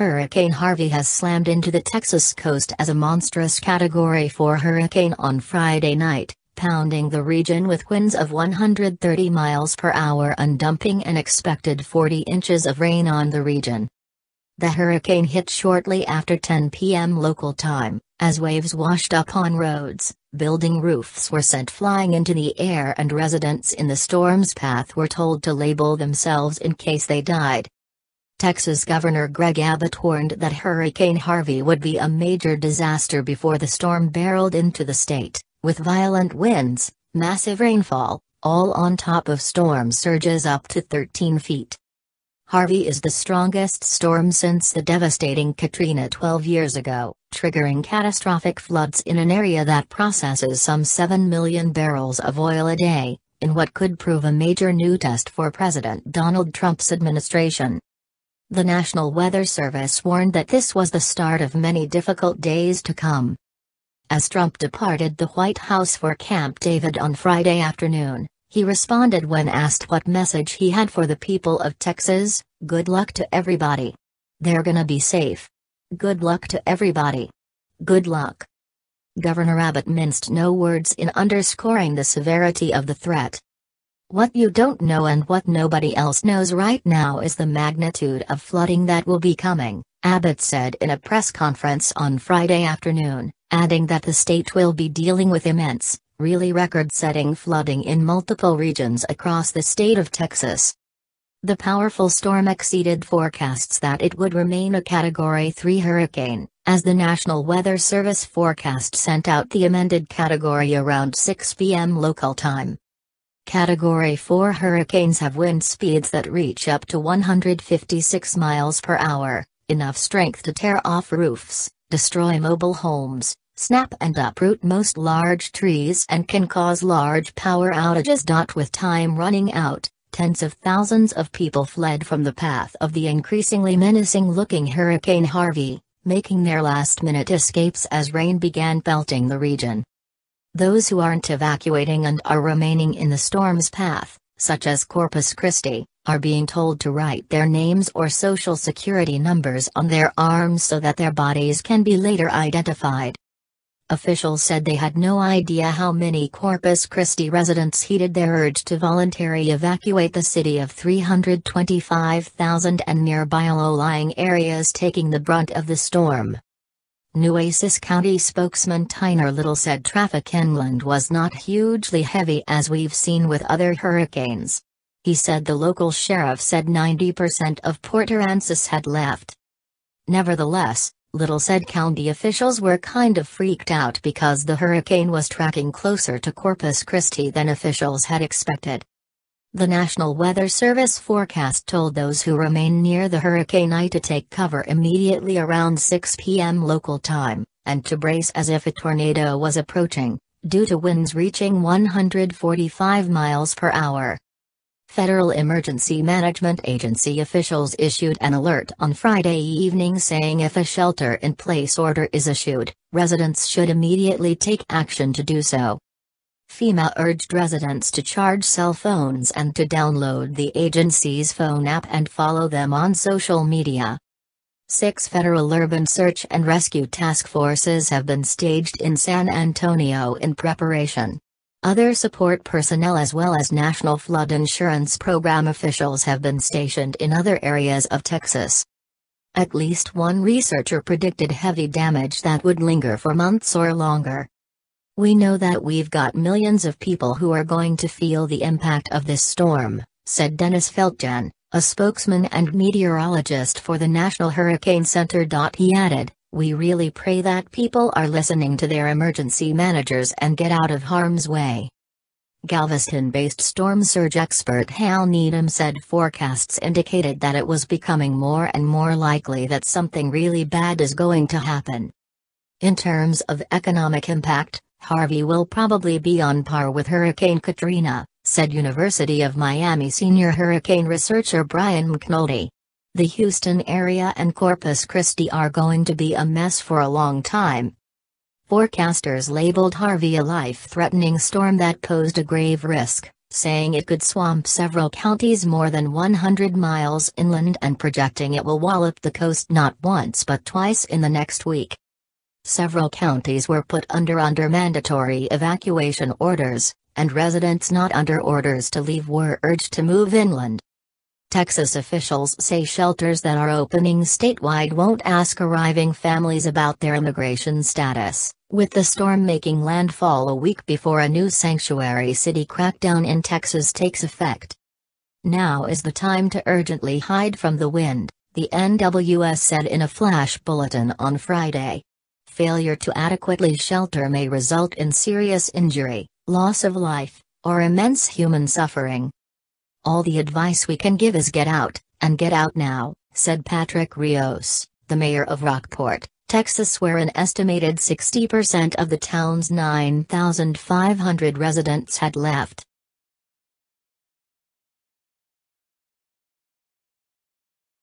Hurricane Harvey has slammed into the Texas coast as a monstrous Category 4 hurricane on Friday night, pounding the region with winds of 130 miles per hour and dumping an expected 40 inches of rain on the region. The hurricane hit shortly after 10 p.m. local time, as waves washed up on roads, building roofs were sent flying into the air, and residents in the storm's path were told to label themselves in case they died. Texas Governor Greg Abbott warned that Hurricane Harvey would be a major disaster before the storm barreled into the state, with violent winds, massive rainfall, all on top of storm surges up to 13 feet. Harvey is the strongest storm since the devastating Katrina 12 years ago, triggering catastrophic floods in an area that processes some 7 million barrels of oil a day, in what could prove a major new test for President Donald Trump's administration. The National Weather Service warned that this was the start of many difficult days to come. As Trump departed the White House for Camp David on Friday afternoon, he responded when asked what message he had for the people of Texas: "Good luck to everybody. They're gonna be safe. Good luck to everybody. Good luck." Governor Abbott minced no words in underscoring the severity of the threat. "What you don't know and what nobody else knows right now is the magnitude of flooding that will be coming," Abbott said in a press conference on Friday afternoon, adding that the state will be dealing with immense, really record-setting flooding in multiple regions across the state of Texas. The powerful storm exceeded forecasts that it would remain a Category 3 hurricane, as the National Weather Service forecast sent out the amended category around 6 p.m. local time. Category 4 hurricanes have wind speeds that reach up to 156 miles per hour, enough strength to tear off roofs, destroy mobile homes, snap and uproot most large trees, and can cause large power outages. With time running out, tens of thousands of people fled from the path of the increasingly menacing-looking Hurricane Harvey, making their last-minute escapes as rain began pelting the region. Those who aren't evacuating and are remaining in the storm's path, such as Corpus Christi, are being told to write their names or social security numbers on their arms so that their bodies can be later identified. Officials said they had no idea how many Corpus Christi residents heeded their urge to voluntarily evacuate the city of 325,000 and nearby low-lying areas taking the brunt of the storm. Nueces County spokesman Tyner Little said traffic inland was not hugely heavy as we've seen with other hurricanes. He said the local sheriff said 90% of Port Aransas had left. Nevertheless, Little said county officials were kind of freaked out because the hurricane was tracking closer to Corpus Christi than officials had expected. The National Weather Service forecast told those who remain near the hurricane eye to take cover immediately around 6 p.m. local time, and to brace as if a tornado was approaching, due to winds reaching 145 miles per hour. Federal Emergency Management Agency officials issued an alert on Friday evening saying if a shelter-in-place order is issued, residents should immediately take action to do so. FEMA urged residents to charge cell phones and to download the agency's phone app and follow them on social media. 6 federal urban search and rescue task forces have been staged in San Antonio in preparation. Other support personnel as well as National Flood Insurance Program officials have been stationed in other areas of Texas. At least one researcher predicted heavy damage that would linger for months or longer. "We know that we've got millions of people who are going to feel the impact of this storm," said Dennis Feltgen, a spokesman and meteorologist for the National Hurricane Center. He added, "We really pray that people are listening to their emergency managers and get out of harm's way." Galveston-based storm surge expert Hal Needham said forecasts indicated that it was becoming more and more likely that something really bad is going to happen. In terms of economic impact, Harvey will probably be on par with Hurricane Katrina, said University of Miami senior hurricane researcher Brian McNulty. The Houston area and Corpus Christi are going to be a mess for a long time. Forecasters labeled Harvey a life-threatening storm that posed a grave risk, saying it could swamp several counties more than 100 miles inland and projecting it will wallop the coast not once but twice in the next week. Several counties were put under mandatory evacuation orders, and residents not under orders to leave were urged to move inland. Texas officials say shelters that are opening statewide won't ask arriving families about their immigration status, with the storm making landfall a week before a new sanctuary city crackdown in Texas takes effect. Now is the time to urgently hide from the wind, the NWS said in a flash bulletin on Friday. Failure to adequately shelter may result in serious injury, loss of life, or immense human suffering. All the advice we can give is get out, and get out now, said Patrick Rios, the mayor of Rockport, Texas, where an estimated 60% of the town's 9,500 residents had left.